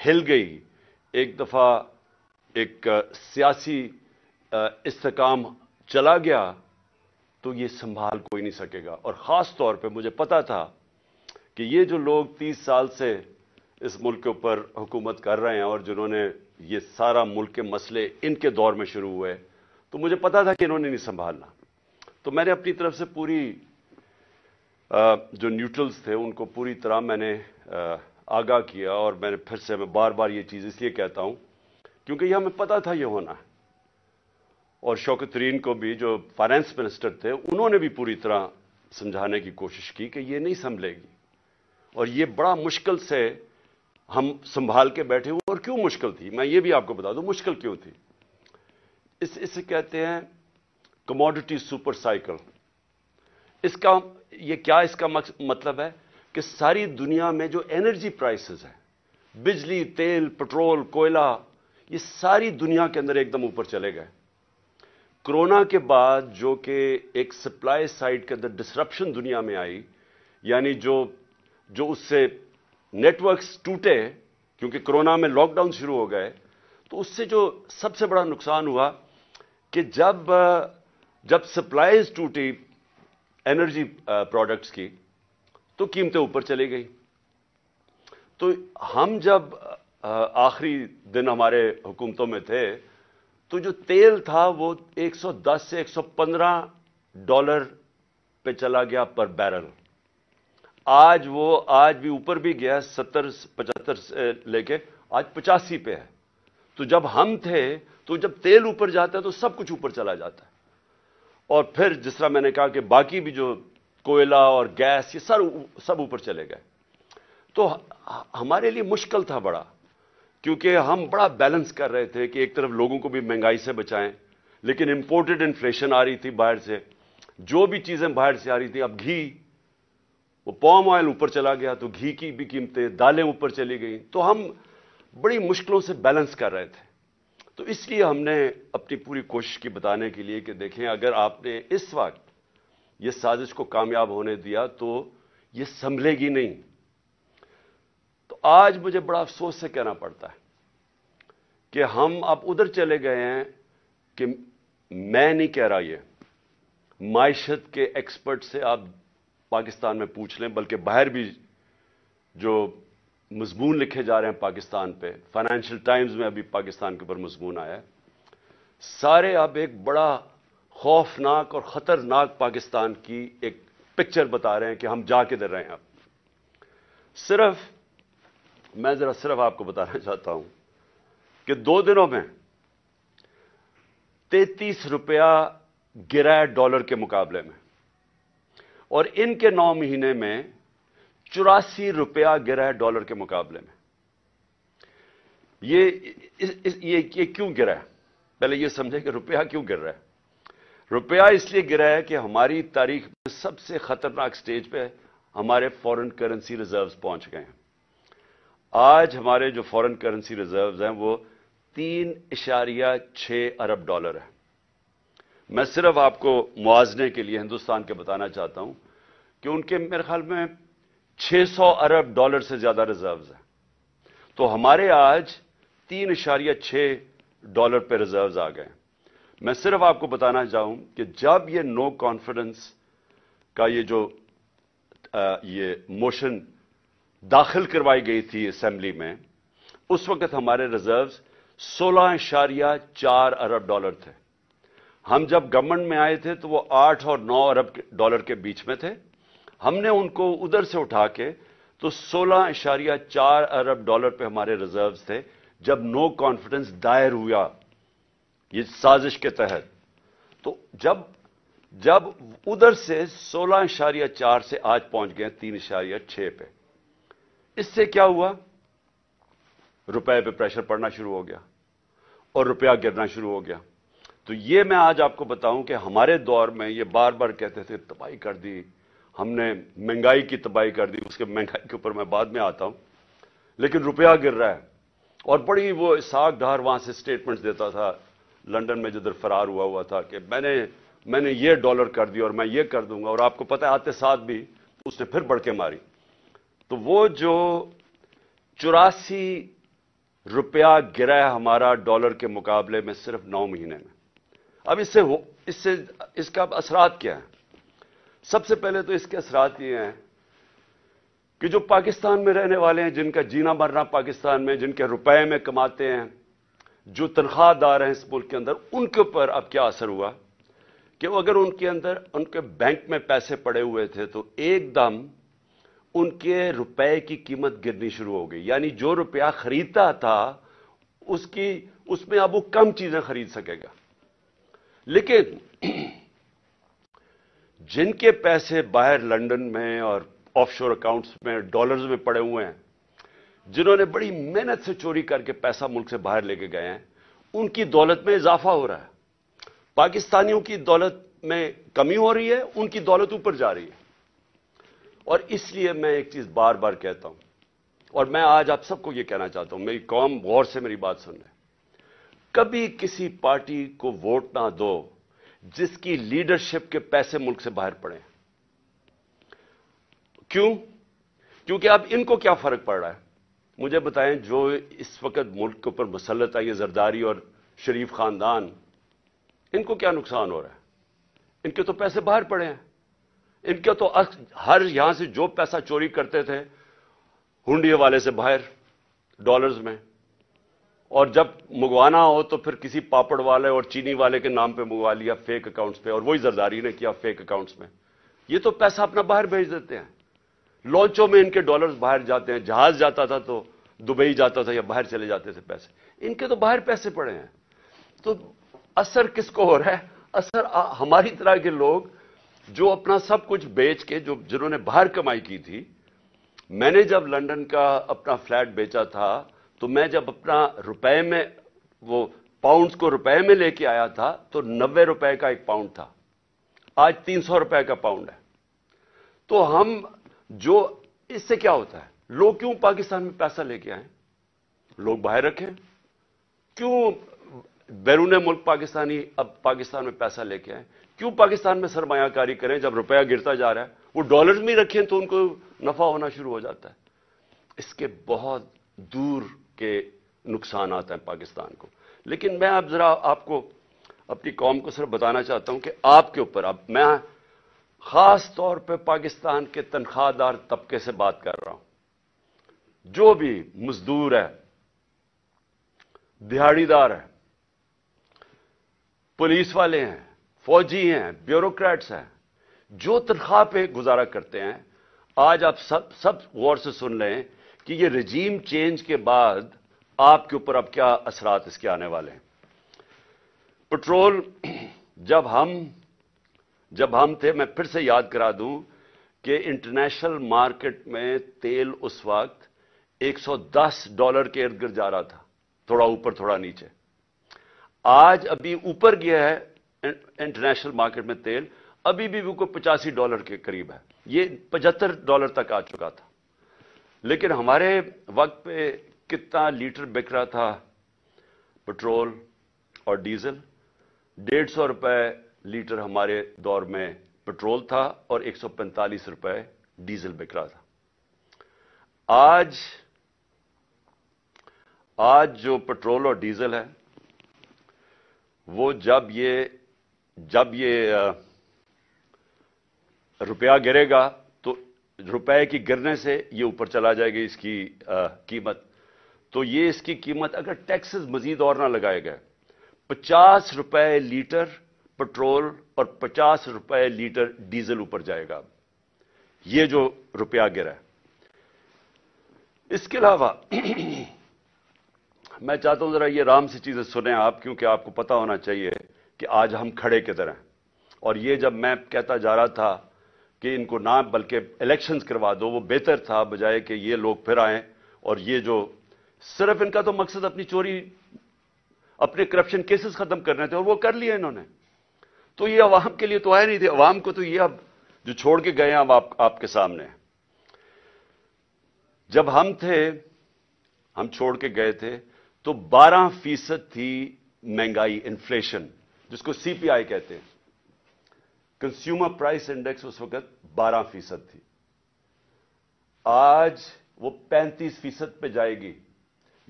हिल गई, एक दफा एक सियासी इस्तेकाम चला गया, तो ये संभाल कोई नहीं सकेगा। और खास तौर पे मुझे पता था कि ये जो लोग 30 साल से इस मुल्क के ऊपर हुकूमत कर रहे हैं और जिन्होंने ये सारा मुल्क के मसले इनके दौर में शुरू हुए, तो मुझे पता था कि इन्होंने नहीं संभालना। तो मैंने अपनी तरफ से पूरी जो न्यूट्रल्स थे उनको पूरी तरह मैंने आगाह किया। और मैंने फिर से मैं बार बार ये चीज़ इसलिए कहता हूं क्योंकि यह हमें पता था ये होना है। और शौकत तरीन को भी, जो फाइनेंस मिनिस्टर थे, उन्होंने भी पूरी तरह समझाने की कोशिश की कि ये नहीं संभलेगी और ये बड़ा मुश्किल से हम संभाल के बैठे हुए। और क्यों मुश्किल थी, मैं ये भी आपको बता दूं मुश्किल क्यों थी। इसे कहते हैं कमोडिटी सुपर साइकिल। इसका ये क्या इसका मतलब है कि सारी दुनिया में जो एनर्जी प्राइसेस हैं, बिजली, तेल, पेट्रोल, कोयला, ये सारी दुनिया के अंदर एकदम ऊपर चले गए। कोरोना के बाद जो कि एक सप्लाई साइड के अंदर डिसरप्शन दुनिया में आई, यानी जो उससे नेटवर्क्स टूटे क्योंकि कोरोना में लॉकडाउन शुरू हो गए, तो उससे जो सबसे बड़ा नुकसान हुआ कि जब सप्लाईज टूटी एनर्जी प्रोडक्ट्स की, तो कीमतें ऊपर चली गई। तो हम जब आखिरी दिन हमारे हुकूमतों में थे, तो जो तेल था वो 110 से 115 डॉलर पे चला गया पर बैरल। आज भी ऊपर भी गया, 70-75 से लेके आज 85 पे है। तो जब हम थे, तो जब तेल ऊपर जाता है तो सब कुछ ऊपर चला जाता है। और फिर जिस तरह मैंने कहा कि बाकी भी जो कोयला और गैस, ये सब ऊपर चले गए। तो हमारे लिए मुश्किल था बड़ा, क्योंकि हम बड़ा बैलेंस कर रहे थे कि एक तरफ लोगों को भी महंगाई से बचाएं, लेकिन इंपोर्टेड इन्फ्लेशन आ रही थी बाहर से, जो भी चीजें बाहर से आ रही थी। अब घी, वो पॉम ऑयल ऊपर चला गया, तो घी की भी कीमतें, दालें ऊपर चली गई। तो हम बड़ी मुश्किलों से बैलेंस कर रहे थे। तो इसलिए हमने अपनी पूरी कोशिश की बताने के लिए कि देखें, अगर आपने इस वक्त ये साजिश को कामयाब होने दिया तो ये संभलेगी नहीं। तो आज मुझे बड़ा अफसोस से कहना पड़ता है कि हम अब उधर चले गए हैं कि मैं नहीं कह रहा, ये माइशत के एक्सपर्ट से आप पाकिस्तान में पूछ लें, बल्कि बाहर भी जो मजमून लिखे जा रहे हैं पाकिस्तान पे, फाइनेंशियल टाइम्स में अभी पाकिस्तान के ऊपर मजमून आया है, सारे अब एक बड़ा खौफनाक और खतरनाक पाकिस्तान की एक पिक्चर बता रहे हैं कि हम जा किधर रहे हैं। अब मैं सिर्फ आपको बताना चाहता हूं कि 2 दिनों में 33 रुपया गिरा है डॉलर के मुकाबले में, और इनके 9 महीने में 84 रुपया गिरा है डॉलर के मुकाबले में। ये क्यों गिरा है? पहले ये समझे कि रुपया क्यों गिर रहा है। रुपया इसलिए गिरा है कि हमारी तारीख में सबसे खतरनाक स्टेज पे हमारे फॉरेन करेंसी रिजर्व्स पहुंच गए हैं। आज हमारे जो फॉरेन करेंसी रिजर्व्स हैं वो 3.6 अरब डॉलर है। मैं सिर्फ आपको मुआवजे के लिए हिंदुस्तान के बताना चाहता हूं कि उनके मेरे ख्याल में 600 अरब डॉलर से ज्यादा रिजर्व्स हैं। तो हमारे आज 3.6 डॉलर पे रिजर्व्स आ गए। मैं सिर्फ आपको बताना चाहूं कि जब ये नो कॉन्फिडेंस का ये मोशन दाखिल करवाई गई थी असेंबली में, उस वक्त हमारे रिजर्व्स 16.4 अरब डॉलर थे। हम जब गवर्नमेंट में आए थे तो वो 8 और 9 अरब डॉलर के बीच में थे। हमने उनको उधर से उठा के तो 16.4 अरब डॉलर पे हमारे रिजर्व्स थे जब नो कॉन्फिडेंस दायर हुआ ये साजिश के तहत। तो जब उधर से 16.4 से आज पहुंच गए 3.6 पे, इससे क्या हुआ? रुपए पे प्रेशर पड़ना शुरू हो गया और रुपया गिरना शुरू हो गया। तो ये मैं आज आपको बताऊं कि हमारे दौर में ये बार बार कहते थे तबाही कर दी हमने, महंगाई की तबाही कर दी। उसके महंगाई के ऊपर मैं बाद में आता हूं, लेकिन रुपया गिर रहा है। और बड़ी वो इसहाक डार वहां से स्टेटमेंट्स देता था लंदन में जिधर फरार हुआ था कि मैंने ये डॉलर कर दिया और मैं ये कर दूंगा, और आपको पता है आते साथ भी उसने फिर बढ़ के मारी। तो वो जो 84 रुपया गिरा है हमारा डॉलर के मुकाबले में सिर्फ 9 महीने में। अब इसका असरात क्या है? सबसे पहले तो इसके असरात ये हैं कि जो पाकिस्तान में रहने वाले हैं, जिनका जीना मरना पाकिस्तान में, जिनके रुपए में कमाते हैं, जो तनख्वाहदार हैं इस मुल्क के अंदर, उनके ऊपर अब क्या असर हुआ कि अगर उनके अंदर उनके बैंक में पैसे पड़े हुए थे तो एकदम उनके रुपए की कीमत गिरनी शुरू हो गई। यानी जो रुपया खरीदता था उसमें अब वो कम चीजें खरीद सकेगा। लेकिन जिनके पैसे बाहर लंदन में और ऑफशोर अकाउंट्स में डॉलर्स में पड़े हुए हैं, जिन्होंने बड़ी मेहनत से चोरी करके पैसा मुल्क से बाहर लेके गए हैं, उनकी दौलत में इजाफा हो रहा है। पाकिस्तानियों की दौलत में कमी हो रही है, उनकी दौलत ऊपर जा रही है। और इसलिए मैं एक चीज बार बार कहता हूं, और मैं आज आप सबको यह कहना चाहता हूं, मेरी कौम गौर से मेरी बात सुन रहे, कभी किसी पार्टी को वोट ना दो जिसकी लीडरशिप के पैसे मुल्क से बाहर पड़े। क्यों? क्योंकि अब इनको क्या फर्क पड़ रहा है? मुझे बताएं, जो इस वक्त मुल्क के ऊपर मुसल्लत है, ये जरदारी और शरीफ खानदान, इनको क्या नुकसान हो रहा है? इनके तो पैसे बाहर पड़े हैं। इनके तो हर यहां से जो पैसा चोरी करते थे हुंडिये वाले से बाहर डॉलर्स में, और जब मंगवाना हो तो फिर किसी पापड़ वाले और चीनी वाले के नाम पे मंगवा लिया फेक अकाउंट्स पे, और वही जरदारी ने किया फेक अकाउंट्स में। ये तो पैसा अपना बाहर भेज देते हैं। लॉन्चों में इनके डॉलर्स बाहर जाते हैं, जहाज जाता था तो दुबई जाता था या बाहर चले जाते थे पैसे, इनके तो बाहर पैसे पड़े हैं। तो असर किसको हो रहा है? असर हमारी तरह के लोग जो अपना सब कुछ बेच के, जिन्होंने बाहर कमाई की थी। मैंने जब लंदन का अपना फ्लैट बेचा था तो मैं जब अपना रुपए में, वो पाउंड्स को रुपए में लेके आया था तो 90 रुपए का एक पाउंड था, आज 300 रुपए का पाउंड है। तो हम जो, इससे क्या होता है? लोग क्यों पाकिस्तान में पैसा लेके आए? लोग बाहर रखें। क्यों बैरून मुल्क पाकिस्तानी अब पाकिस्तान में पैसा लेके आए? क्यों पाकिस्तान में सरमायाकारी करें? जब रुपया गिरता जा रहा है, वो डॉलर्स में रखें तो उनको नफा होना शुरू हो जाता है। इसके बहुत दूर के नुकसान आते हैं पाकिस्तान को। लेकिन मैं अब जरा आपको, अपनी कौम को सिर्फ बताना चाहता हूं कि आपके ऊपर, अब मैं खास तौर पे पाकिस्तान के तनख्वाहदार तबके से बात कर रहा हूं। जो भी मजदूर है, दिहाड़ीदार है, पुलिस वाले हैं, फौजी हैं, ब्यूरोक्रेट्स हैं, जो तनख्वाह पे गुजारा करते हैं, आज आप सब गौर से सुन लें कि ये रजीम चेंज के बाद आपके ऊपर अब क्या असरात इसके आने वाले हैं। पेट्रोल, जब हम थे, मैं फिर से याद करा दूं कि इंटरनेशनल मार्केट में तेल उस वक्त $110 के इर्द गिर्द जा रहा था, थोड़ा ऊपर थोड़ा नीचे। आज अभी ऊपर गया है इंटरनेशनल मार्केट में तेल, अभी भी वो $85 के करीब है। ये $75 तक आ चुका था। लेकिन हमारे वक्त पे कितना लीटर बिक रहा था पेट्रोल और डीजल? 150 रुपए लीटर हमारे दौर में पेट्रोल था और 145 रुपए डीजल बिक रहा था। आज जो पेट्रोल और डीजल है, वो जब ये रुपया गिरेगा तो रुपए की गिरने से ये ऊपर चला जाएगी इसकी कीमत। तो ये इसकी कीमत अगर टैक्सेस मजीद और ना लगाए गए, 50 रुपए लीटर पेट्रोल और 50 रुपए लीटर डीजल ऊपर जाएगा, ये जो रुपया गिरा है। इसके अलावा मैं चाहता हूं जरा ये आराम से चीजें सुने आप, क्योंकि आपको पता होना चाहिए कि आज हम खड़े किधर हैं। और ये जब मैं कहता जा रहा था कि इनको ना बल्कि इलेक्शंस करवा दो, वो बेहतर था, बजाय कि ये लोग फिर आए और ये जो सिर्फ इनका तो मकसद अपनी चोरी, अपने करप्शन केसेस खत्म करने थे और वो कर लिए इन्होंने। तो ये अवाम के लिए तो आए नहीं थे। अवाम को तो ये अब जो छोड़ के गए हैं अब आपके सामने। जब हम छोड़ के गए थे तो 12% थी महंगाई, इन्फ्लेशन, जिसको सीपीआई कहते हैं, कंज्यूमर प्राइस इंडेक्स, उस वक्त 12% थी। आज वो 35% पे जाएगी।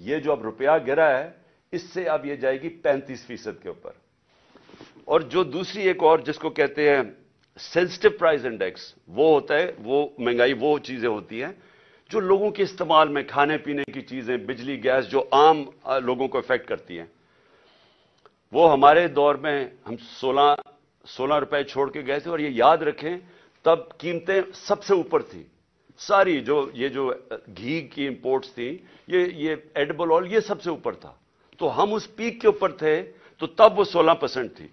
یہ جو اب روپیہ گرا ہے اس سے اب یہ جائے گی 35% کے اوپر. اور جو دوسری ایک اور جس کو کہتے ہیں سینسٹیو پرائز انڈیکس، وہ ہوتا ہے، وہ مہنگائی وہ چیزیں ہوتی ہیں جو لوگوں کے استعمال میں، کھانے پینے کی چیزیں، بجلی، گیس، جو عام لوگوں کو افیکٹ کرتی ہیں. وہ ہمارے دور میں ہم 16 روپے چھوڑ کے گئے تھے، اور یہ یاد رکھیں تب قیمتیں سب سے اوپر تھی ساری. یہ جو گھی کی امپورٹس تھیں، یہ ایڈیبل آئل، یہ سب سے اوپر تھا. تو ہم اس پیک کے اوپر تھے تو تب وہ 16% تھی.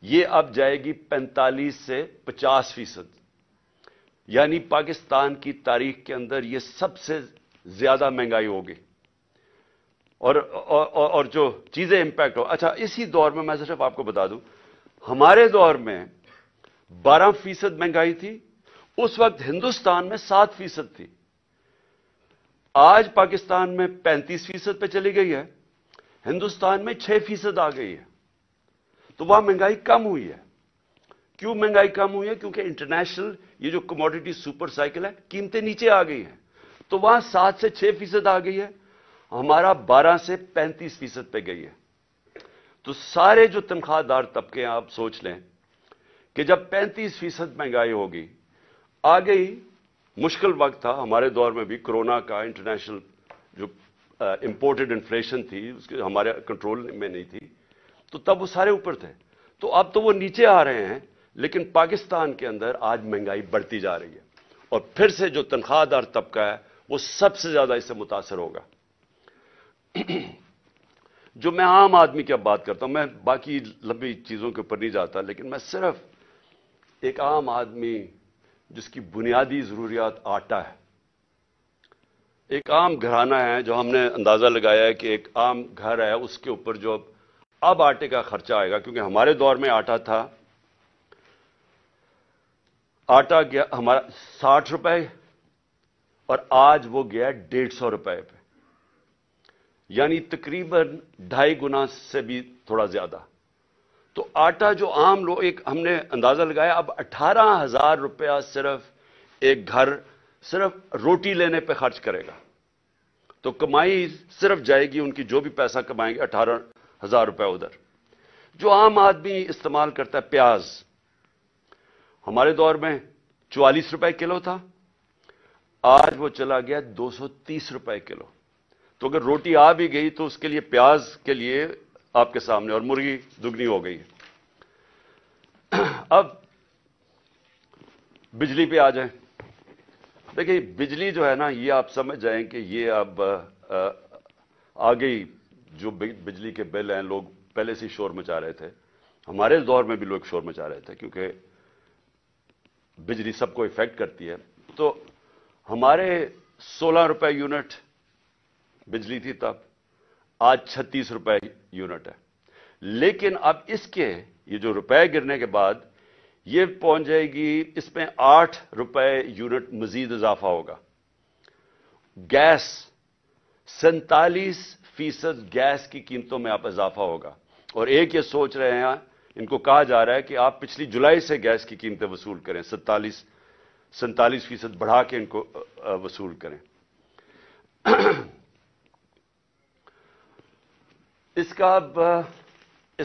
یہ اب جائے گی 45 سے 50%. یعنی پاکستان کی تاریخ کے اندر یہ سب سے زیادہ مہنگائی ہوگی. اور جو چیزیں امپیکٹ ہو. اچھا، اسی دور میں صرف آپ کو بتا دوں، ہمارے دور میں 12% مہنگائی تھی، اس وقت ہندوستان میں 7% تھی. آج پاکستان میں 35% پہ چلی گئی ہے، ہندوستان میں 6% آ گئی ہے. تو وہاں مہنگائی کم ہوئی ہے. کیوں مہنگائی کم ہوئی ہے؟ کیونکہ انٹرنیشنل یہ جو کموڈیٹی سپر سائیکل ہے، قیمتیں نیچے آ گئی ہیں. تو وہاں 7 سے 6% آ گئی ہے، ہمارا 12 سے 35% پہ گئی ہے. تو سارے جو تنخواہ دار طبقے ہیں، آپ سوچ لیں کہ جب 35% مہنگائی ہوگی، آ گئی. مشکل وقت تھا ہمارے دور میں بھی، کرونا کا، انٹرنیشنل جو امپورٹڈ انفلیشن تھی اس کے ہمارے کنٹرول میں نہیں تھی، تو تب وہ سارے اوپر تھے. تو اب تو وہ نیچے آ رہے ہیں، لیکن پاکستان کے اندر آج مہنگائی بڑھتی جا رہی ہے. اور پھر سے جو تنخواہ دار طبقہ ہے وہ سب سے زیادہ اس سے متاثر ہوگا. جو میں عام آدمی کی اب بات کرتا ہوں، میں باقی لمبی چیزوں کے اوپر نہیں جاتا، لیکن میں صرف ایک عام آدمی جس کی بنیادی ضروریات آٹا ہے، ایک عام گھرانہ ہے، جو ہم نے اندازہ لگایا ہے کہ ایک عام گھر ہے، اس کے اوپر جو اب آٹے کا خرچہ آئے گا، کیونکہ ہمارے دور میں آٹا تھا، آٹا گیا ہمارا 60 روپے، اور آج وہ گیا 150 روپے پہ. یعنی تقریباً 2.5 گنا سے بھی تھوڑا زیادہ. تو آٹا جو عام لوگ، ایک ہم نے اندازہ لگایا اب 18,000 روپیہ صرف ایک گھر صرف روٹی لینے پہ خرچ کرے گا. تو کمائی صرف جائے گی ان کی، جو بھی پیسہ کمائیں گے 18,000 روپے ادھر. جو عام آدمی استعمال کرتا ہے، پیاز ہمارے دور میں 44 روپے کلو تھا، آج وہ چلا گیا 230 روپے کلو. تو اگر روٹی آ بھی گئی تو اس کے لیے، پیاز کے لیے آپ کے سامنے، اور مرغی دگنی ہو گئی. اب بجلی پہ آ جائیں. دیکھیں بجلی جو ہے نا، یہ آپ سمجھ جائیں کہ یہ اب آ گئی. جو بجلی کے بل ہیں، لوگ پہلے سے شور مچا رہے تھے، ہمارے دور میں بھی لوگ شور مچا رہے تھے، کیونکہ بجلی سب کو افیکٹ کرتی ہے. تو ہمارے 16 روپے یونٹ بجلی تھی تب، آج 36 روپے یونٹ ہے. لیکن اب اس کے یہ جو روپے گرنے کے بعد یہ پہنچ جائے گی، اس میں 8 روپے یونٹ مزید اضافہ ہوگا. گیس 47% گیس کی قیمتوں میں اب اضافہ ہوگا. اور ایک یہ سوچ رہے ہیں، ان کو کہا جا رہا ہے کہ آپ پچھلی جولائی سے گیس کی قیمتیں وصول کریں، 47% بڑھا کے ان کو وصول کریں. اس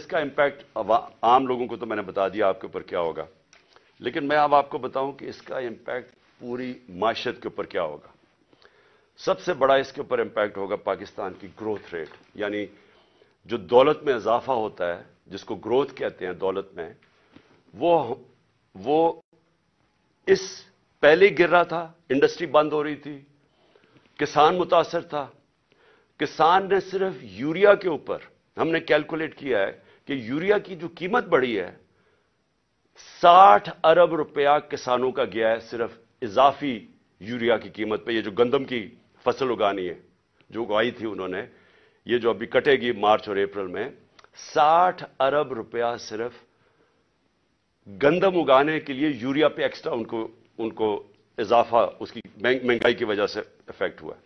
کا امپیکٹ عام لوگوں کو تو میں نے بتا دیا آپ کے اوپر کیا ہوگا، لیکن میں اب آپ کو بتاؤں کہ اس کا امپیکٹ پوری معیشت کے اوپر کیا ہوگا. سب سے بڑا اس کے اوپر امپیکٹ ہوگا پاکستان کی گروتھ ریٹ. یعنی جو دولت میں اضافہ ہوتا ہے، جس کو گروتھ کہتے ہیں دولت میں، وہ اس پہلے گر رہا تھا. انڈسٹری بند ہو رہی تھی، کسان متاثر تھا. کسان نے صرف یوریا کے اوپر، ہم نے کیلکولیٹ کیا ہے کہ یوریا کی جو قیمت بڑھی ہے، 60 ارب روپیہ کسانوں کا گیا ہے صرف اضافی یوریا کی قیمت پہ. یہ جو گندم کی فصل اگانی ہے، جو اگائی تھی انہوں نے، یہ جو ابھی کٹے گی مارچ اور اپریل میں، 60 ارب روپیہ صرف گندم اگانے کے لیے یوریا پہ ایکسٹرا ان کو اضافہ اس کی مہنگائی کی وجہ سے افیکٹ ہوا ہے.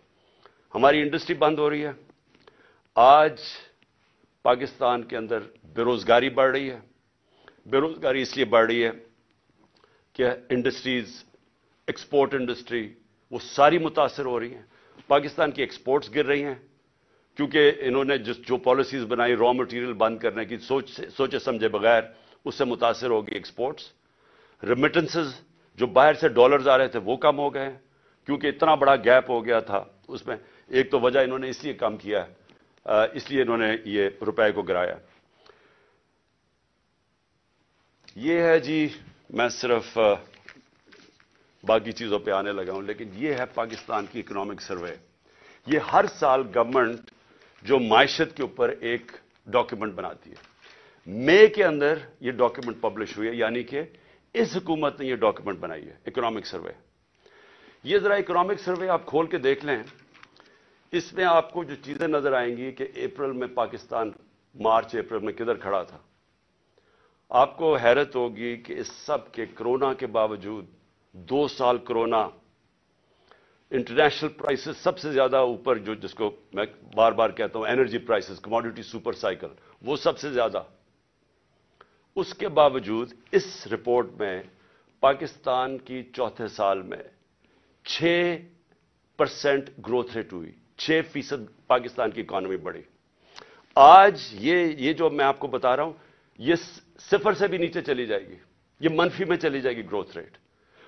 ہماری انڈسٹری بند ہو رہی ہے. آج پاکستان کے اندر بے روزگاری بڑھ رہی ہے. بے روزگاری اس لیے بڑھ رہی ہے کہ انڈسٹریز، ایکسپورٹ انڈسٹری، وہ ساری متاثر ہو رہی ہیں. پاکستان کی ایکسپورٹس گر رہی ہیں. کیونکہ انہوں نے جو پالیسیز بنائی را مٹیریل بند کرنے کی سوچے سمجھے بغیر، اس سے متاثر ہوگی ایکسپورٹس. ریمیٹنسز جو باہر سے ڈالرز آ رہے تھے وہ کم ہو گئے ہیں، کیونکہ اتنا بڑا گیپ ہو گیا تھا اس میں. ایک تو وجہ انہوں نے اس لیے کم کیا ہے، اس لیے انہوں نے یہ روپے کو گرایا. یہ ہے جی، میں صرف باقی چیزوں پہ آنے لگا ہوں، لیکن یہ ہے پاکستان کی اکنامک سروے. یہ ہر سال گورنمنٹ جو معیشت کے اوپر ایک ڈاکیومنٹ بناتی ہے. مئی کے اندر یہ ڈاکیومنٹ پبلش ہوئی ہے، یعنی کہ اس حکومت نے یہ ڈاکیومنٹ بنائی ہے، اکنامک سروے. یہ ذرا اکنامک سروے آپ کھول کے دیکھ لیں. اس میں آپ کو جو چیزیں نظر آئیں گی کہ اپریل میں پاکستان مارچ اپریل میں کدھر کھڑا تھا. آپ کو حیرت ہوگی کہ اس سب کے کرونا کے باوجود 2 سال کرونا، انٹرنیشنل پرائسز سب سے زیادہ اوپر، جس کو میں بار بار کہتا ہوں energy prices, commodity super cycle, وہ سب سے زیادہ. اس کے باوجود اس رپورٹ میں پاکستان کی چوتھے سال میں 6% گروتھ ریٹ ہوئی، 6% پاکستان کی اکانومی بڑھی. آج یہ جو میں آپ کو بتا رہا ہوں، یہ 0 سے بھی نیچے چلی جائے گی، یہ منفی میں چلی جائے گی گروتھ ریٹ.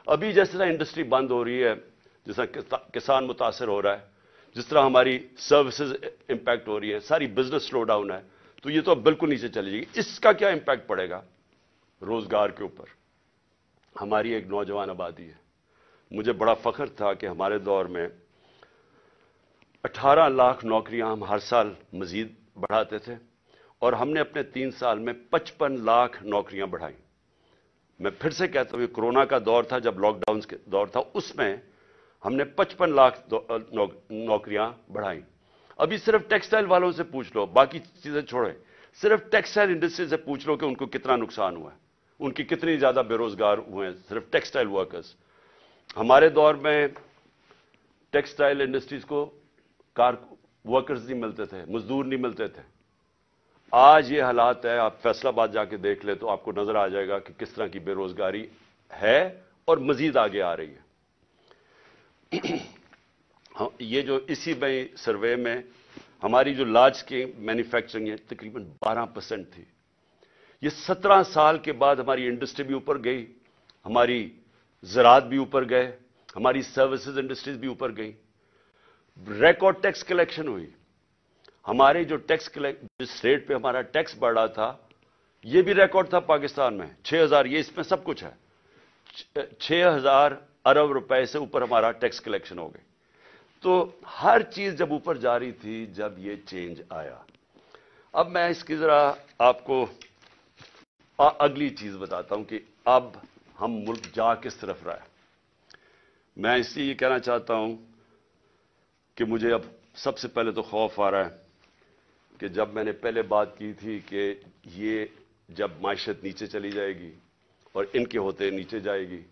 ابھی جس طرح انڈسٹری بند ہو رہی ہے، جس طرح کسان متاثر ہو رہا ہے، جس طرح ہماری سروسز امپیکٹ ہو رہی ہے، ساری بزنس سلو ڈاؤن ہے، تو یہ تو اب بالکل نیچے چلی جائے گی. اس کا کیا امپیکٹ پڑے گا؟ روزگار کے اوپر. ہماری ایک نوجوان آبادی ہے. مجھے بڑا فخر تھا کہ ہمارے دور میں 18 لاکھ نوکریاں ہم ہر سال مزید بڑھاتے تھے، اور ہم نے اپنے 3 سال میں 55 لاکھ نوکریاں بڑھائیں. میں پھر سے کہتا ہوں، یہ کرونا کا دور تھا، جب لاک ڈاؤن کا دور تھا، اس میں ہم نے 55 لاکھ نوکریاں بڑھائیں. ابھی صرف ٹیکسٹائل والوں سے پوچھ لو، باقی چیزیں چھوڑیں، صرف ٹیکسٹائل انڈسٹری سے پوچھ لو کہ ان کو کتنا نقصان ہوا ہے، ان کی کتنی زیادہ بے روزگار ہوئے ہیں صرف ٹیکسٹائل ورکرز. ہمارے دور میں ٹیکسٹائل انڈسٹریز کو ورکرز نہیں ملتے تھے، مزدور نہیں ملتے تھے. آج یہ حالات ہے، آپ فیصل آباد جا کے دیکھ لیں تو آپ کو نظر آ جائے گا کہ کس طرح کی بے روزگاری ہے اور مزید آگے آ رہی ہے. یہ جو اسی میں سروے میں ہماری جو لارج اسکیل مینوفیکچرنگ ہے تقریباً 12% تھی. یہ 17 سال کے بعد ہماری انڈسٹری بھی اوپر گئی، ہماری زراعت بھی اوپر گئے، ہماری سروسز انڈسٹریز بھی اوپر گئی. ریکارڈ ٹیکس کلیکشن ہوئی. ہمارے جو جس ریٹ پہ ہمارا ٹیکس بڑھ رہا تھا، یہ بھی ریکارڈ تھا پاکستان میں. 6000، یہ اس میں سب کچھ ہے، 6000 ارب روپے سے اوپر ہمارا ٹیکس کلیکشن ہو گئی. تو ہر چیز جب اوپر جا رہی تھی، جب یہ چینج آیا. اب میں اس کی ذرا آپ کو اگلی چیز بتاتا ہوں کہ اب ہم ملک جا کس طرف رہا ہے. میں اس لیے یہ کہنا چاہتا ہوں کہ مجھے اب سب سے پہلے تو خوف آ رہا ہے کہ جب میں نے پہلے بات کی تھی کہ یہ جب معیشت نیچے چلی جائے گی اور ان کے ہوتے نیچے جائے گی،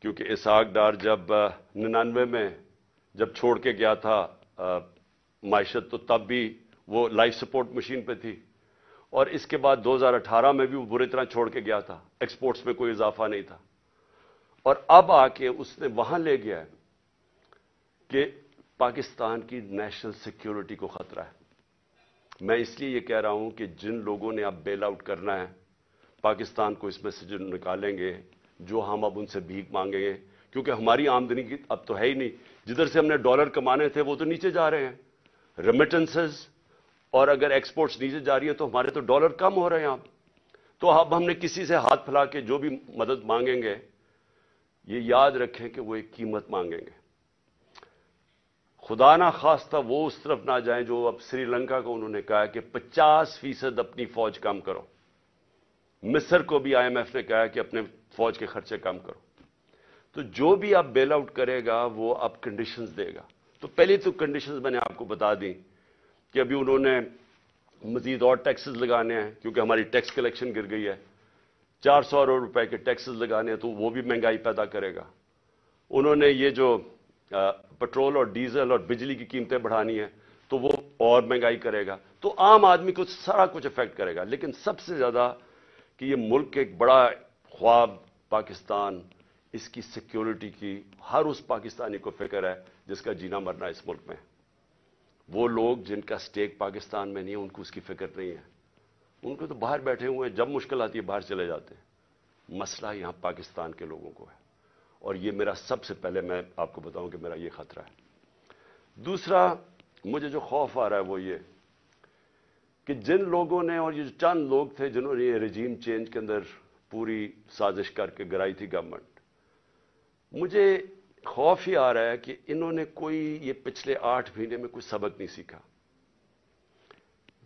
کیونکہ اسحاق ڈار جب 99 میں جب چھوڑ کے گیا تھا معیشت، تو تب بھی وہ لائف سپورٹ مشین پہ تھی، اور اس کے بعد 2018 میں بھی وہ بری طرح چھوڑ کے گیا تھا، ایکسپورٹس میں کوئی اضافہ نہیں تھا. اور اب آ کے اس نے وہاں لے گیا ہے کہ پاکستان کی نیشنل سیکیورٹی کو خطرہ ہے. میں اس لیے یہ کہہ رہا ہوں کہ جن لوگوں نے اب بیل آؤٹ کرنا ہے پاکستان کو، اس میں سے جو نکالیں گے، جو ہم اب ان سے بھیک مانگیں گے، کیونکہ ہماری آمدنی کی اب تو ہے ہی نہیں. جدھر سے ہم نے ڈالر کمانے تھے وہ تو نیچے جا رہے ہیں، ریمیٹنسز، اور اگر ایکسپورٹس نیچے جا رہی ہے تو ہمارے تو ڈالر کم ہو رہے ہیں. تو اب ہم نے کسی سے ہاتھ پھیلا کے جو بھی مدد مانگیں گے، یہ یاد رکھیں کہ وہ ایک قیمت مانگیں گے. خدا نہ خواستہ وہ اس طرف نہ جائیں جو اب سری لنکا کو انہوں نے کہا کہ 50% اپنی فوج کم کرو. مصر کو بھی IMF نے کہا کہ اپنے فوج کے خرچے کم کرو. تو جو بھی اب بیل آؤٹ کرے گا وہ اب کنڈیشنز دے گا. تو پہلی تو کنڈیشنز میں نے آپ کو بتا دیں کہ ابھی انہوں نے مزید اور ٹیکسز لگانے ہیں، کیونکہ ہماری ٹیکس کلیکشن گر گئی ہے. 400 ارب روپے کے ٹیکسز لگانے ہیں، تو وہ بھی مہنگائی پیدا کرے گا. انہوں نے یہ جو پٹرول اور ڈیزل اور بجلی کی قیمتیں بڑھانی ہیں، تو وہ اور مہنگائی کرے گا. تو عام آدمی کو سارا کچھ افیکٹ کرے گا. لیکن سب سے زیادہ کہ یہ ملک ایک بڑا خواب پاکستان، اس کی سیکیورٹی کی ہر اس پاکستانی کو فکر ہے جس کا جینا مرنا اس ملک میں. وہ لوگ جن کا سٹیک پاکستان میں نہیں ہے ان کو اس کی فکر نہیں ہے. ان کو تو باہر بیٹھے ہوئے ہیں, جب مشکل آتی ہے باہر چلے جاتے ہیں. مسئلہ یہاں پاکستان کے لوگوں کو ہے, اور یہ میرا سب سے پہلے میں آپ کو بتاؤں کہ میرا یہ خطرہ ہے. دوسرا مجھے جو خوف آ رہا ہے وہ یہ کہ جن لوگوں نے, اور یہ جو چند لوگ تھے جنہوں نے یہ رجیم چینج کے اندر پوری سازش کر کے گرائی تھی گورنمنٹ, مجھے خوف ہی آ رہا ہے کہ انہوں نے کوئی یہ پچھلے 8 مہینے میں کوئی سبق نہیں سیکھا.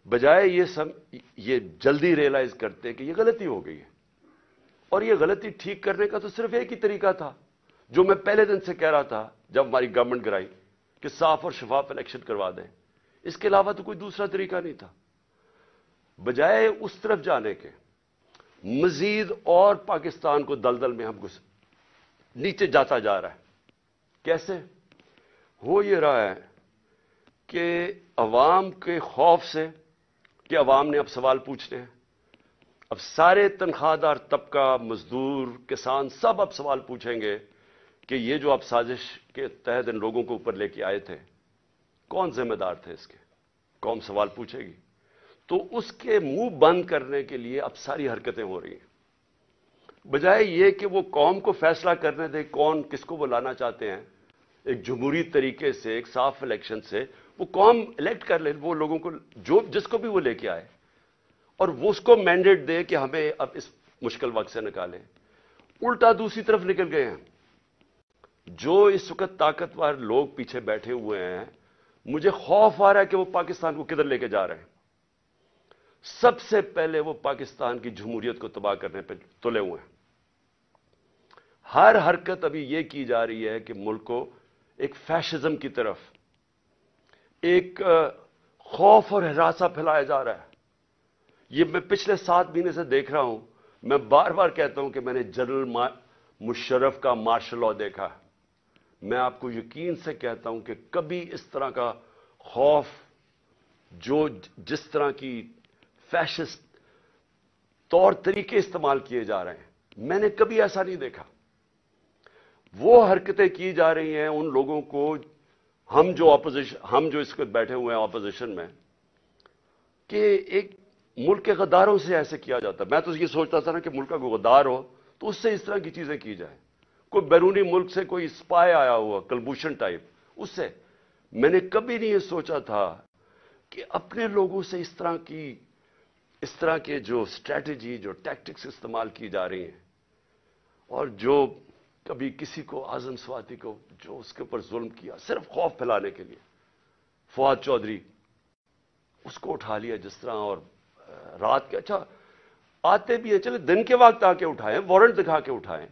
بجائے یہ جلدی ریئلائز کرتے کہ یہ غلطی ہو گئی ہے, اور یہ غلطی ٹھیک کرنے کا تو صرف ایک ہی طریقہ تھا جو میں پہلے دن سے کہہ رہا تھا جب ہماری گورنمنٹ گرائی, کہ صاف اور شفاف الیکشن کروا دیں. اس کے علاوہ تو کوئی دوسرا طریقہ نہیں تھا. بجائے اس طرف جانے کے مزید اور پاکستان کو دلدل میں ہم نیچے جاتا جا رہا ہے. کیسے ہو یہ رہا ہے کہ عوام کے خوف سے کہ عوام نے اب سوال پوچھنے ہیں, اب سارے تنخواہ دار طبقہ, مزدور, کسان سب اب سوال پوچھیں گے کہ یہ جو آپ سازش کے تحت ان لوگوں کو اوپر لے کے آئے تھے کون ذمہ دار تھے اس کے. قوم سوال پوچھے گی. تو اس کے منہ بند کرنے کے لیے اب ساری حرکتیں ہو رہی ہیں. بجائے یہ کہ وہ قوم کو فیصلہ کرنے دے کون کس کو وہ لانا چاہتے ہیں, ایک جمہوری طریقے سے, ایک صاف الیکشن سے وہ قوم الیکٹ کر لے وہ لوگوں کو جس کو بھی وہ لے کے آئے, اور وہ اس کو مینڈیٹ دے کہ ہمیں اب اس مشکل وقت سے نکالیں. الٹا دوسری طرف نکل گئے ہیں. جو اس وقت طاقتور لوگ پیچھے بیٹھے ہوئے ہیں, مجھے خوف آ رہا ہے کہ وہ پاکستان کو کدھر لے کے جا رہے ہیں. سب سے پہلے وہ پاکستان کی جمہوریت کو تباہ کرنے پہ تلے ہوئے ہیں. ہر حرکت ابھی یہ کی جا رہی ہے کہ ملک کو ایک فیشزم کی طرف, ایک خوف اور ہراساں پھیلایا جا رہا ہے. یہ میں پچھلے 7 مہینے سے دیکھ رہا ہوں. میں بار بار کہتا ہوں کہ میں نے جنرل مشرف کا مارشل لاء دیکھا. میں آپ کو یقین سے کہتا ہوں کہ کبھی اس طرح کا خوف, جو جس طرح کی فیشسٹ طور طریقے استعمال کیے جا رہے ہیں, میں نے کبھی ایسا نہیں دیکھا. وہ حرکتیں کی جا رہی ہیں ان لوگوں کو, ہم جو اس وقت بیٹھے ہوئے ہیں اپوزیشن میں, کہ ایک ملک کے غداروں سے ایسے کیا جاتا. میں تو یہ سوچتا تھا نا کہ ملک کا کوئی غدار ہو تو اس سے اس طرح کی چیزیں کی جائیں. کوئی بیرونی ملک سے کوئی اسپائے آیا ہوا کلبوشن ٹائپ, اس سے. میں نے کبھی نہیں یہ سوچا تھا کہ اپنے لوگوں سے اس طرح کے جو اسٹریٹجی, جو ٹیکٹکس استعمال کی جا رہی ہیں, اور جو کبھی کسی کو اعظم سواتی کو جو اس کے اوپر ظلم کیا صرف خوف پھیلانے کے لیے, فواد چودھری اس کو اٹھا لیا جس طرح, اور رات کے اچھا آتے بھی ہیں, چلے دن کے وقت آ کے اٹھائیں, وارنٹ دکھا کے اٹھائیں,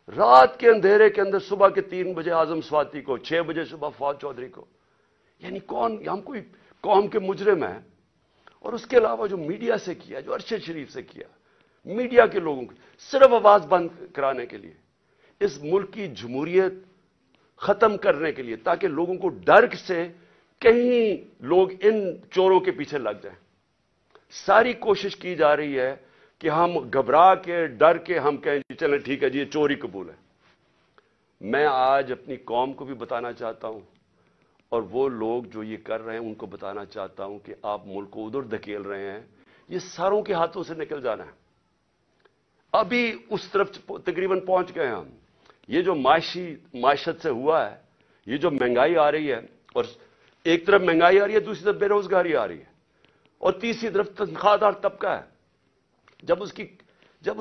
رات کے اندھیرے کے اندر صبح کے 3 بجے اعظم سواتی کو, 6 بجے صبح فواد چودھری کو. یعنی کون, ہم کوئی قوم کے مجرم ہیں. اور اس کے علاوہ جو میڈیا سے کیا, جو ارشد شریف سے کیا, میڈیا کے لوگوں کی صرف آواز بند کرانے کے لیے, اس ملک کی جمہوریت ختم کرنے کے لیے, تاکہ لوگوں کو ڈر سے کہیں لوگ ان چوروں کے پیچھے لگ جائیں. ساری کوشش کی جا رہی ہے کہ ہم گھبرا کے, ڈر کے ہم کہیں جی چلیں ٹھیک ہے جی یہ چوری قبول ہے. میں آج اپنی قوم کو بھی بتانا چاہتا ہوں, اور وہ لوگ جو یہ کر رہے ہیں ان کو بتانا چاہتا ہوں کہ آپ ملک کو ادھر دھکیل رہے ہیں, یہ ساروں کے ہاتھوں سے نکل جانا ہے. ابھی اس طرف تقریباً پہنچ گئے ہم. یہ جو معیشت سے ہوا ہے, یہ جو مہنگائی آ رہی ہے, اور ایک طرف مہنگائی آ رہی ہے, دوسری طرف بے روزگاری آ رہی ہے, اور تیسری طرف تنخواہ دار طبقہ ہے. جب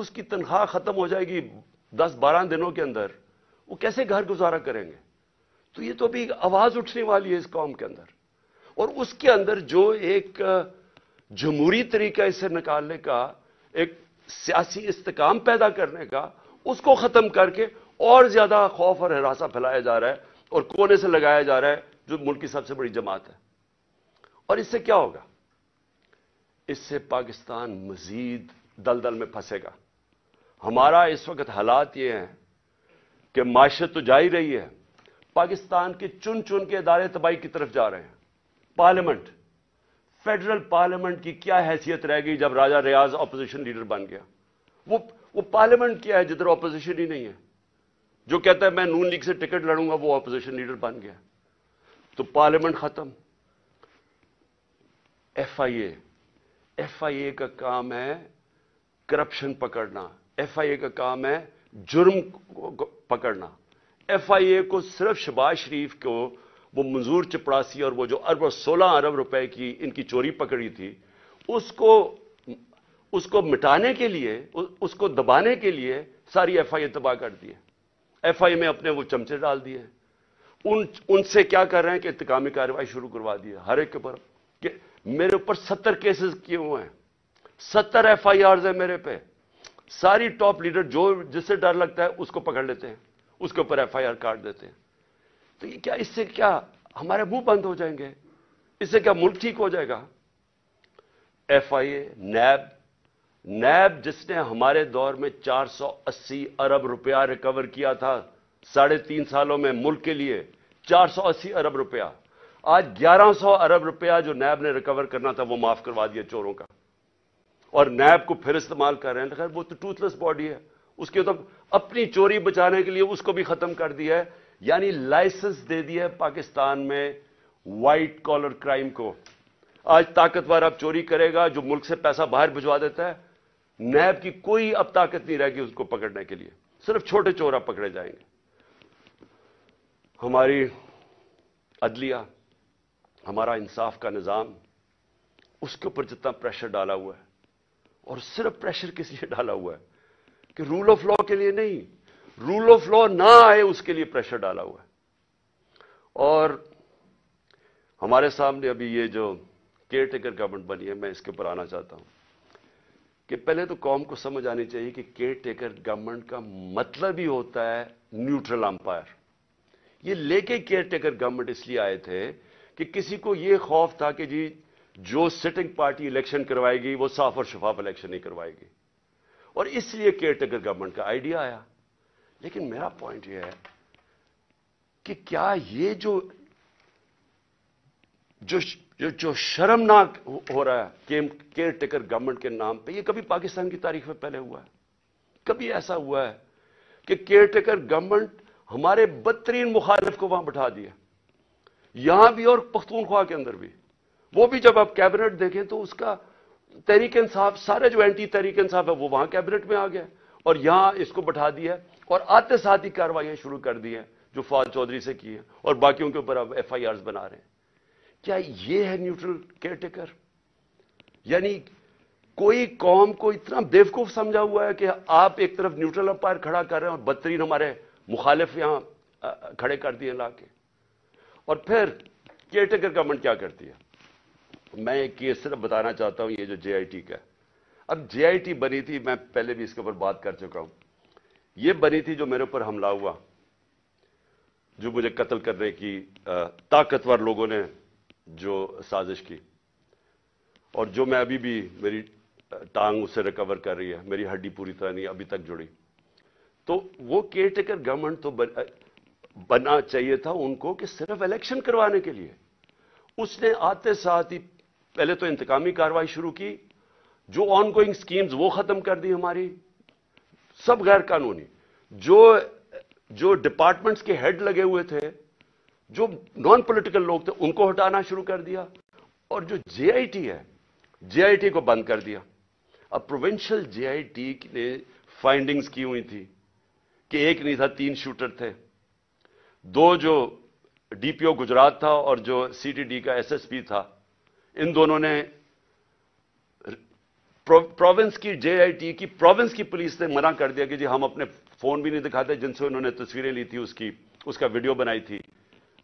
اس کی تنخواہ ختم ہو جائے گی 10-12 دنوں کے اندر, وہ کیسے گھر گزارا کریں گے؟ تو یہ تو بھی آواز اٹھنے والی ہے اس قوم کے اندر. اور اس کے اندر جو ایک جمہوری طریقہ اسے نکالنے کا, ایک سیاسی استحکام پیدا کرنے کا, اس کو ختم کر کے اور زیادہ خوف اور ہراساں پھیلایا جا رہا ہے, اور کونے سے لگایا جا رہا ہے جو ملک کی سب سے بڑی جماعت ہے. اور اس سے کیا ہوگا؟ اس سے پاکستان مزید دلدل میں پھنسے گا. ہمارا اس وقت حالات یہ ہیں کہ معیشت تو جا ہی رہی ہے, پاکستان کے چن کے ادارے تباہی کی طرف جا رہے ہیں. پارلیمنٹ, فیڈرل پارلیمنٹ کی کیا حیثیت رہ گئی جب راجہ ریاض اپوزیشن لیڈر بن گیا؟ وہ پارلیمنٹ کیا ہے جدھر اپوزیشن ہی نہیں ہے؟ جو کہتا ہے میں نون لیگ سے ٹکٹ لڑوں گا وہ اپوزیشن لیڈر بن گیا. تو پارلیمنٹ ختم. एफआईए का काम है करप्शन पकड़ना, एफआईए का काम है जुर्म को पकड़ना। एफआईए को सिर्फ शहबाज शरीफ को वो मंजूर चपड़ासी और वो जो 16 अरब रुपए की इनकी चोरी पकड़ी थी, उसको मिटाने के लिए, उसको दबाने के लिए सारी एफआईए तबाह कर दी है। एफआईए में अपने वो चमचे डाल दिए, उनसे क्या कर रहे हैं कि इंतकामी कार्रवाई शुरू करवा दी है हर एक के ऊपर। कि मेरे ऊपर 70 केसेस किए हुए हैं, 70 एफआईआर है मेरे पे। सारी टॉप लीडर जो जिससे डर लगता है उसको पकड़ लेते हैं, उसके ऊपर एफआईआर काट देते हैं। तो ये क्या, इससे क्या हमारे मुंह बंद हो जाएंगे? इससे क्या मुल्क ठीक हो जाएगा? एफआईए, नैब जिसने हमारे दौर में 480 अरब रुपया रिकवर किया था 3.5 सालों में मुल्क के लिए, 480 अरब रुपया, आज 1100 अरब रुपया जो नैब ने रिकवर करना था वो माफ करवा दिया चोरों का, और नैब को फिर इस्तेमाल कर रहे हैं। खैर वो तो टूथलेस बॉडी है, उसके तो अपनी चोरी बचाने के लिए उसको भी खत्म कर दिया है। यानी लाइसेंस दे दिया है पाकिस्तान में व्हाइट कॉलर क्राइम को। आज ताकतवर अब चोरी करेगा जो मुल्क से पैसा बाहर भिजवा देता है, नैब की कोई अब ताकत नहीं रहेगी उसको पकड़ने के लिए, सिर्फ छोटे चोर अब पकड़े जाएंगे। हमारी अदलिया, हमारा इंसाफ का निजाम, उसके ऊपर जितना प्रेशर डाला हुआ है, और सिर्फ प्रेशर किस लिए डाला हुआ है कि रूल ऑफ लॉ के लिए नहीं, रूल ऑफ लॉ ना आए उसके लिए प्रेशर डाला हुआ है। और हमारे सामने अभी ये जो केयर टेकर गवर्नमेंट बनी है, मैं इसके ऊपर आना चाहता हूं कि पहले तो कौम को समझ आनी चाहिए कि केयर टेकर गवर्नमेंट का मतलब ही होता है न्यूट्रल अंपायर। ये लेके केयर टेकर गवर्नमेंट इसलिए आए थे कि किसी को ये खौफ था कि जी जो सिटिंग पार्टी इलेक्शन करवाएगी वो साफ और शफाफ इलेक्शन नहीं करवाएगी, और इसलिए केयर टेकर गवर्नमेंट का आइडिया आया। लेकिन मेरा पॉइंट यह है कि क्या ये जो शर्मनाक हो रहा है केयर टेकर गवर्नमेंट के नाम पे, ये कभी पाकिस्तान की तारीख में पहले हुआ है? कभी ऐसा हुआ है कि केयर टेकर गवर्नमेंट हमारे बदतरीन मुखालिफ को वहां बिठा दिया, यहां भी और पख्तूनख्वा के अंदर भी? वो भी जब आप कैबिनेट देखें तो उसका तहरीक इंसाफ, सारे जो एंटी तहरीक इंसाफ है वो वहां कैबिनेट में आ गया, और यहां इसको बिठा दिया और आते साथ ही कार्रवाइयां शुरू कर दी हैं जो फवाद चौधरी से की है, और बाकियों के ऊपर अब एफआईआर बना रहे हैं। क्या ये है न्यूट्रल केयर टेकर? यानी कोई कौम को इतना बेवकूफ समझा हुआ है कि आप एक तरफ न्यूट्रल अंपायर खड़ा कर रहे हैं और बदतरीन हमारे मुखालिफ यहां खड़े कर दिए लाके। और फिर केयर टेकर गवर्नमेंट क्या करती है? मैं एक केस सिर्फ बताना चाहता हूं, ये जो जेआईटी का। अब जेआईटी बनी थी, मैं पहले भी इसके ऊपर बात कर चुका हूं। ये बनी थी जो मेरे ऊपर हमला हुआ, जो मुझे कत्ल करने की ताकतवर लोगों ने जो साजिश की, और जो मैं अभी भी, मेरी टांग उससे रिकवर कर रही है, मेरी हड्डी पूरी तरह नहीं अभी तक जुड़ी। तो वो केयर टेकर गवर्नमेंट तो बनना चाहिए था उनको कि सिर्फ इलेक्शन करवाने के लिए। उसने आते साथ ही पहले तो इंतकामी कार्रवाई शुरू की, जो ऑनगोइंग स्कीम्स वो खत्म कर दी हमारी, सब गैर कानूनी। जो डिपार्टमेंट्स के हेड लगे हुए थे, जो नॉन पॉलिटिकल लोग थे, उनको हटाना शुरू कर दिया, और जो जेआईटी है, जेआईटी को बंद कर दिया। अब प्रोविंशियल जेआईटी ने फाइंडिंग्स की हुई थी कि एक नहीं था, 3 शूटर थे, 2 जो डीपीओ गुजरात था और जो सीटीडी का एसएसपी था, इन दोनों ने प्रोविंस की जेआईटी की प्रोविंस की पुलिस ने मना कर दिया कि जी हम अपने फोन भी नहीं दिखाते जिनसे उन्होंने तस्वीरें ली थी, उसका वीडियो बनाई थी,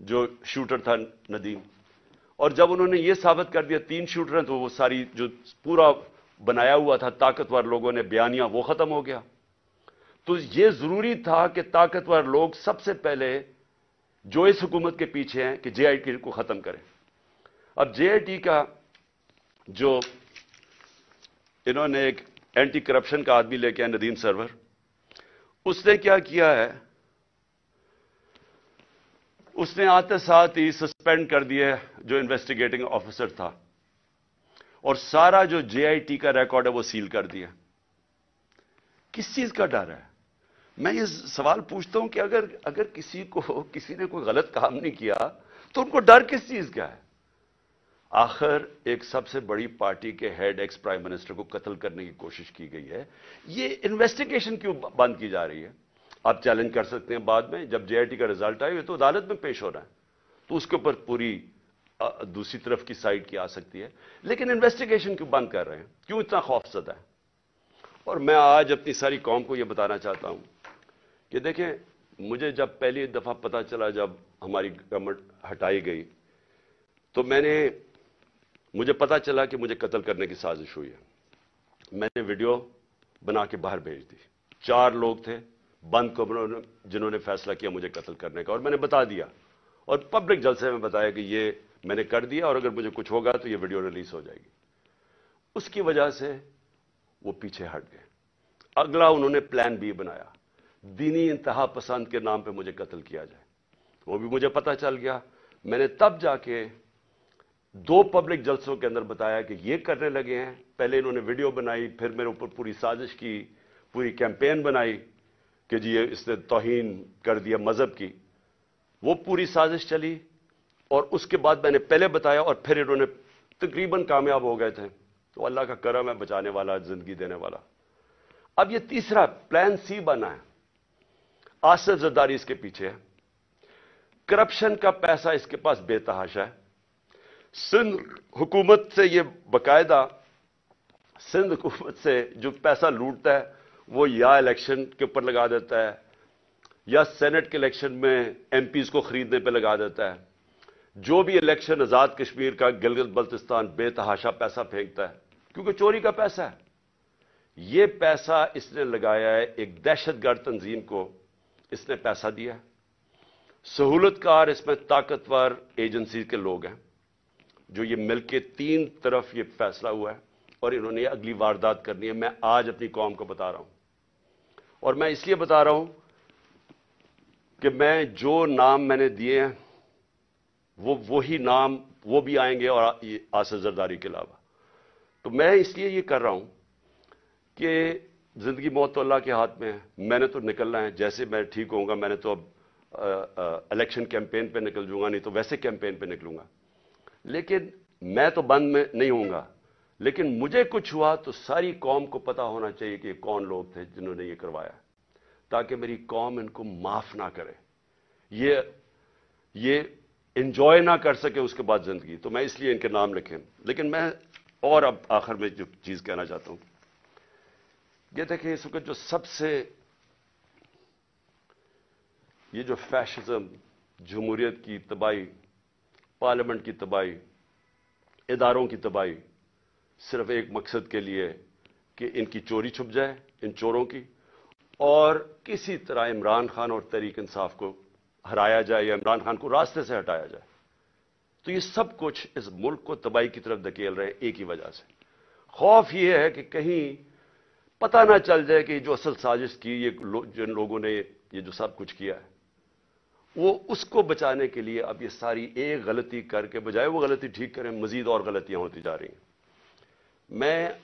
जो शूटर था नदीम। और जब उन्होंने ये साबित कर दिया 3 शूटर हैं, तो वो सारी जो पूरा बनाया हुआ था ताकतवर लोगों ने बयानिया, वो खत्म हो गया। तो ये जरूरी था कि ताकतवर लोग सबसे पहले जो इस हुकूमत के पीछे हैं कि जेआईटी को खत्म करें। अब जेआईटी का जो इन्होंने एक एंटी करप्शन का आदमी लेके आया, नदीम सरवर, उसने क्या किया है, उसने आते साथ ही सस्पेंड कर दिया जो इन्वेस्टिगेटिंग ऑफिसर था, और सारा जो जेआईटी का रिकॉर्ड है वो सील कर दिया। किस चीज का डर है? मैं ये सवाल पूछता हूं कि अगर किसी ने कोई गलत काम नहीं किया तो उनको डर किस चीज का है? आखिर एक सबसे बड़ी पार्टी के हेड एक्स प्राइम मिनिस्टर को कत्ल करने की कोशिश की गई है। ये इन्वेस्टिगेशन क्यों बंद की जा रही है? आप चैलेंज कर सकते हैं बाद में, जब जेआईटी का रिजल्ट आए तो अदालत में पेश होना है, तो उसके ऊपर पूरी दूसरी तरफ की साइड की आ सकती है। लेकिन इन्वेस्टिगेशन क्यों बंद कर रहे हैं? क्यों इतना खौफजदा है? और मैं आज अपनी सारी कौम को यह बताना चाहता हूं कि देखें, मुझे जब पहली दफा पता चला, जब हमारी गवर्नमेंट हटाई गई, तो मुझे पता चला कि मुझे कत्ल करने की साजिश हुई है। मैंने वीडियो बना के बाहर भेज दी। 4 लोग थे बंद कमरों जिन्होंने फैसला किया मुझे कत्ल करने का, और मैंने बता दिया और पब्लिक जलसे में बताया कि ये मैंने कर दिया और अगर मुझे कुछ होगा तो ये वीडियो रिलीज हो जाएगी। उसकी वजह से वो पीछे हट गए। अगला उन्होंने प्लान बी बनाया, दीनी इंतहा पसंद के नाम पे मुझे कत्ल किया जाए। वो भी मुझे पता चल गया। मैंने तब जाके 2 पब्लिक जलसों के अंदर बताया कि ये करने लगे हैं। पहले इन्होंने वीडियो बनाई, फिर मेरे ऊपर पूरी साजिश की, पूरी कैंपेन बनाई कि जी ये इसने तौहीन कर दिया मजहब की। वो पूरी साजिश चली और उसके बाद मैंने पहले बताया और फिर इन्होंने तकरीबन कामयाब हो गए थे। तो अल्लाह का करम है, बचाने वाला, जिंदगी देने वाला। अब ये तीसरा प्लान सी बना है। आसिफ जरदारी इसके पीछे है। करप्शन का पैसा इसके पास बेतहाशा है। सिंध हुकूमत से ये बकायदा, सिंध हुकूमत से जो पैसा लूटता है वो या इलेक्शन के ऊपर लगा देता है या सेनेट के इलेक्शन में एमपीज को खरीदने पे लगा देता है। जो भी इलेक्शन आजाद कश्मीर का, गिलगित बल्तिस्तान, बेतहाशा पैसा फेंकता है क्योंकि चोरी का पैसा है। ये पैसा इसने लगाया है एक दहशतगर्द तंजीम को, इसने पैसा दिया है। सहूलतकार इसमें ताकतवर एजेंसी के लोग हैं जो ये मिलके 3 तरफ ये फैसला हुआ है और इन्होंने अगली वारदात करनी है। मैं आज अपनी कौम को बता रहा हूं और मैं इसलिए बता रहा हूं कि मैं जो नाम मैंने दिए हैं वही नाम वो भी आएंगे और आसिफ जरदारी के अलावा। तो मैं इसलिए ये कर रहा हूं कि जिंदगी मौत तो अल्लाह के हाथ में है। मैंने तो निकलना है, जैसे मैं ठीक होऊंगा। मैंने तो अब इलेक्शन कैंपेन पे निकल जाऊंगा, नहीं तो वैसे कैंपेन पे निकलूंगा। लेकिन मैं तो बंद में नहीं होऊंगा। लेकिन मुझे कुछ हुआ तो सारी कौम को पता होना चाहिए कि कौन लोग थे जिन्होंने ये करवाया, ताकि मेरी कौम इनको माफ ना करे, ये एंजॉय ना कर सके उसके बाद जिंदगी। तो मैं इसलिए इनके नाम लिखे। लेकिन मैं और अब आखिर में जो चीज कहना चाहता हूं, ये देखिए, इस वक्त जो सबसे ये जो फैशिज्म, जमहूरियत की तबाही, पार्लियामेंट की तबाही, इदारों की तबाही, सिर्फ एक मकसद के लिए कि इनकी चोरी छुप जाए, इन चोरों की, और किसी तरह इमरान खान और तहरीक इंसाफ को हराया जाए या इमरान खान को रास्ते से हटाया जाए। तो ये सब कुछ इस मुल्क को तबाही की तरफ धकेल रहे हैं एक ही वजह से। खौफ ये है कि कहीं पता ना चल जाए कि जो असल साजिश की, ये जिन लोगों ने ये जो सब कुछ किया है, वो उसको बचाने के लिए अब ये सारी एक गलती करके बजाय वो गलती ठीक करें, मजीद और गलतियां होती जा रही हैं। मैं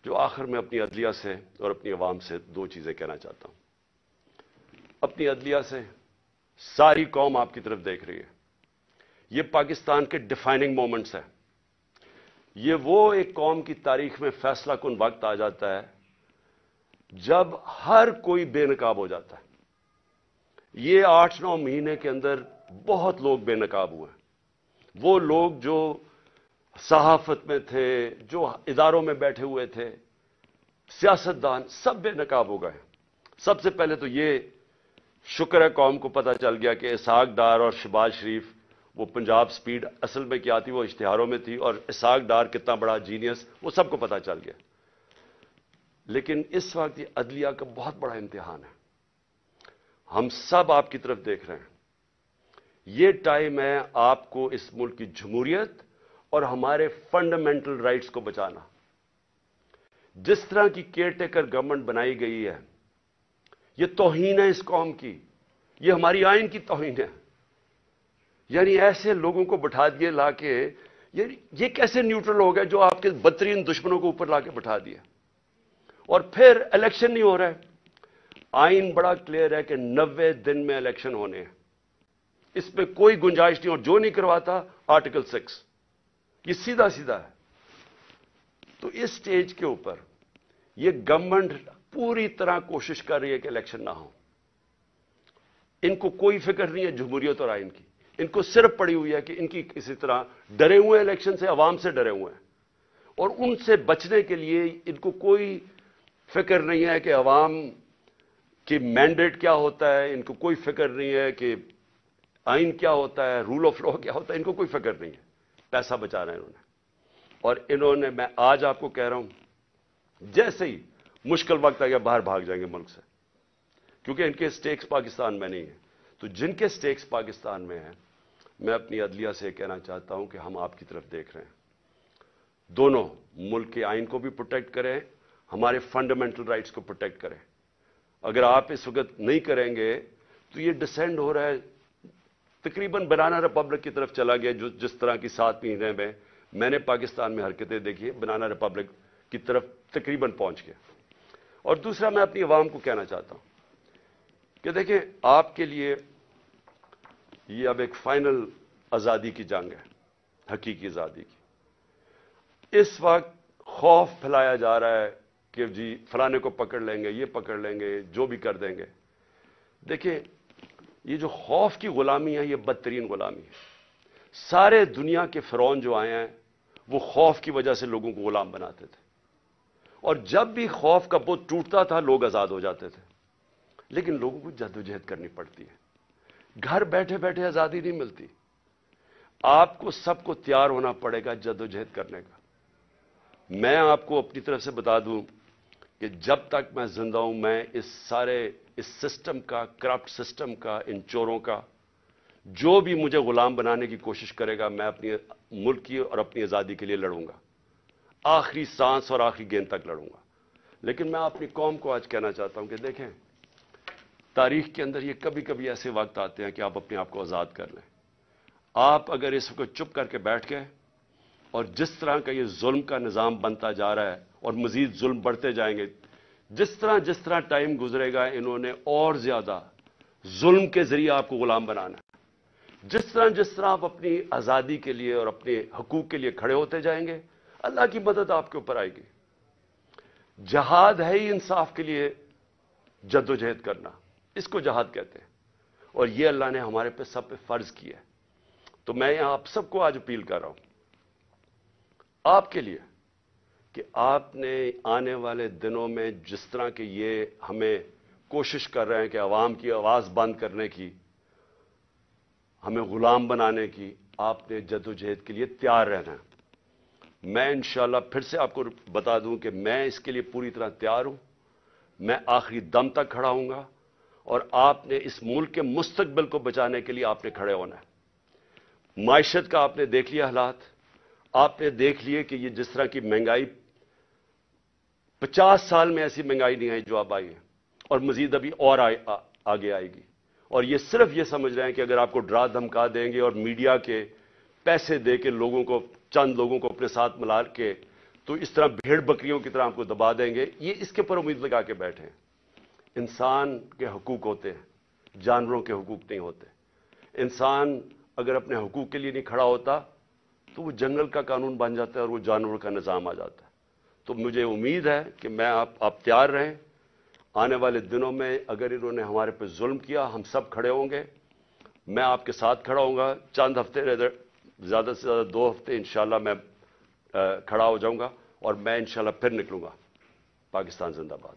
जो आखिर में अपनी अदलिया से और अपनी अवाम से 2 चीजें कहना चाहता हूं। अपनी अदलिया से, सारी कौम आपकी तरफ देख रही है। ये पाकिस्तान के डिफाइनिंग मोमेंट्स हैं। ये वो एक कौम की तारीख में फैसला कुन वक्त आ जाता है जब हर कोई बेनकाब हो जाता है। ये 8-9 महीने के अंदर बहुत लोग बेनकाब हुए। वो लोग जो सहाफत में थे, जो इदारों में बैठे हुए थे, सियासतदान, सब बेनकाब हो गए। सबसे पहले तो ये शुक्र है कौम को पता चल गया कि इसहाक डार और शहबाज शरीफ, वो पंजाब स्पीड असल में क्या थी वो इश्तिहारों में थी, और इसहाक डार कितना बड़ा जीनियस वो सबको पता चल गया। लेकिन इस वक्त ये अदलिया का बहुत बड़ा इम्तिहान है। हम सब आपकी तरफ देख रहे हैं। ये टाइम है आपको इस मुल्क की जमहूरियत और हमारे फंडामेंटल राइट्स को बचाना। जिस तरह की केयरटेकर गवर्नमेंट बनाई गई है, ये तौहीन है इस कौम की, ये हमारी आइन की तौहीन है। यानी ऐसे लोगों को बिठा दिए लाके, ये कैसे न्यूट्रल हो गए जो आपके बदतरीन दुश्मनों को ऊपर लाके बिठा दिए, और फिर इलेक्शन नहीं हो रहा है। आइन बड़ा क्लियर है कि 90 दिन में इलेक्शन होने हैं, इसमें कोई गुंजाइश नहीं, और जो नहीं करवाता आर्टिकल 6 ये सीधा सीधा है। तो इस स्टेज के ऊपर ये गवर्नमेंट पूरी तरह कोशिश कर रही है कि इलेक्शन ना हो। इनको कोई फिक्र नहीं है जमहूरियत और आइन की, इनको सिर्फ पड़ी हुई है कि इनकी किसी तरह डरे हुए हैं इलेक्शन से, अवाम से डरे हुए हैं, और उनसे बचने के लिए इनको कोई फिक्र नहीं है कि अवाम की मैंडेट क्या होता है, इनको कोई फिक्र नहीं है कि आइन क्या होता है, रूल ऑफ लॉ क्या होता है, इनको कोई फिक्र नहीं है। पैसा बचाना है इन्होंने। और इन्होंने, मैं आज आपको कह रहा हूं, जैसे ही मुश्किल वक्त आ गया बाहर भाग जाएंगे मुल्क से, क्योंकि इनके स्टेक्स पाकिस्तान में नहीं है। तो जिनके स्टेक्स पाकिस्तान में हैं, मैं अपनी अदलिया से कहना चाहता हूं कि हम आपकी तरफ देख रहे हैं। दोनों मुल्क के आइन को भी प्रोटेक्ट करें, हमारे फंडामेंटल राइट्स को प्रोटेक्ट करें। अगर आप इस वक्त नहीं करेंगे तो ये डिसेंड हो रहा है, तकरीबन बनाना रिपब्लिक की तरफ चला गया। जो जिस तरह की 7 महीने में मैंने पाकिस्तान में हरकतें देखी, बनाना रिपब्लिक की तरफ तकरीबन पहुंच गया। और दूसरा, मैं अपनी आवाम को कहना चाहता हूं कि देखें, आपके लिए ये अब एक फाइनल आजादी की जंग है, हकीकी आजादी की। इस वक्त खौफ फैलाया जा रहा है कि जी फलाने को पकड़ लेंगे, ये पकड़ लेंगे, जो भी कर देंगे। देखिए, ये जो खौफ की गुलामी है, ये बदतरीन गुलामी है। सारे दुनिया के फिरौन जो आए हैं, वो खौफ की वजह से लोगों को गुलाम बनाते थे, और जब भी खौफ का बुत टूटता था, लोग आजाद हो जाते थे। लेकिन लोगों को जद्दोजहद करनी पड़ती है, घर बैठे बैठे आजादी नहीं मिलती। आपको सबको तैयार होना पड़ेगा जद्दोजहद करने का। मैं आपको अपनी तरफ से बता दूं कि जब तक मैं जिंदा हूं, मैं इस सिस्टम का, करप्ट सिस्टम का, इन चोरों का, जो भी मुझे गुलाम बनाने की कोशिश करेगा, मैं अपनी मुल्क की और अपनी आजादी के लिए लड़ूंगा, आखिरी सांस और आखिरी गेंद तक लड़ूंगा। लेकिन मैं अपनी कौम को आज कहना चाहता हूं कि देखें, तारीख के अंदर ये कभी कभी ऐसे वक्त आते हैं कि आप अपने आप को आजाद कर लें। आप अगर इस वक्त चुप करके बैठ गए, और जिस तरह का ये जुल्म का निजाम बनता जा रहा है, और मजीद जुल्म बढ़ते जाएंगे, जिस तरह टाइम गुजरेगा, इन्होंने और ज्यादा जुल्म के जरिए आपको गुलाम बनाना है। जिस तरह आप अपनी आजादी के लिए और अपने हकूक के लिए खड़े होते जाएंगे, अल्लाह की मदद आपके ऊपर आएगी। जहाद है ही इंसाफ के लिए जद्दोजहद करना, इसको जहाद कहते हैं, और ये अल्लाह ने हमारे पे सब पे फर्ज किया है। तो मैं यहां आप सबको आज अपील कर रहा हूं आपके लिए कि आपने आने वाले दिनों में जिस तरह के ये हमें कोशिश कर रहे हैं कि अवाम की आवाज बंद करने की, हमें गुलाम बनाने की, आपने जद्दोजहद के लिए तैयार रहना है। मैं इंशाअल्लाह फिर से आपको बता दूं कि मैं इसके लिए पूरी तरह तैयार हूं। मैं आखिरी दम तक खड़ा हूंगा, और आपने इस मुल्क के मुस्तकबिल को बचाने के लिए आपने खड़े होना है। माइशत का आपने देख लिया हालात, आपने देख लिए कि ये जिस तरह की महंगाई, 50 साल में ऐसी महंगाई नहीं आई जो अब आई है, और मजीद अभी और आगे आएगी। और ये सिर्फ ये समझ रहे हैं कि अगर आपको डरा धमका देंगे और मीडिया के पैसे दे के लोगों को, चंद लोगों को अपने साथ मिला के, तो इस तरह भेड़ बकरियों की तरह आपको दबा देंगे, ये इसके पर उम्मीद लगा के बैठे हैं। इंसान के हुकूक होते हैं, जानवरों के हुकूक नहीं होते। इंसान अगर अपने हुकूक के लिए नहीं खड़ा होता तो वो जंगल का कानून बन जाता है और वो जानवरों का निजाम आ जाता है। तो मुझे उम्मीद है कि मैं आप तैयार रहें। आने वाले दिनों में अगर इन्होंने हमारे पे जुल्म किया, हम सब खड़े होंगे, मैं आपके साथ खड़ा होऊंगा। चंद हफ्ते, ज्यादा से ज्यादा 2 हफ्ते इंशाल्लाह मैं खड़ा हो जाऊंगा, और मैं इंशाल्लाह फिर निकलूंगा। पाकिस्तान जिंदाबाद।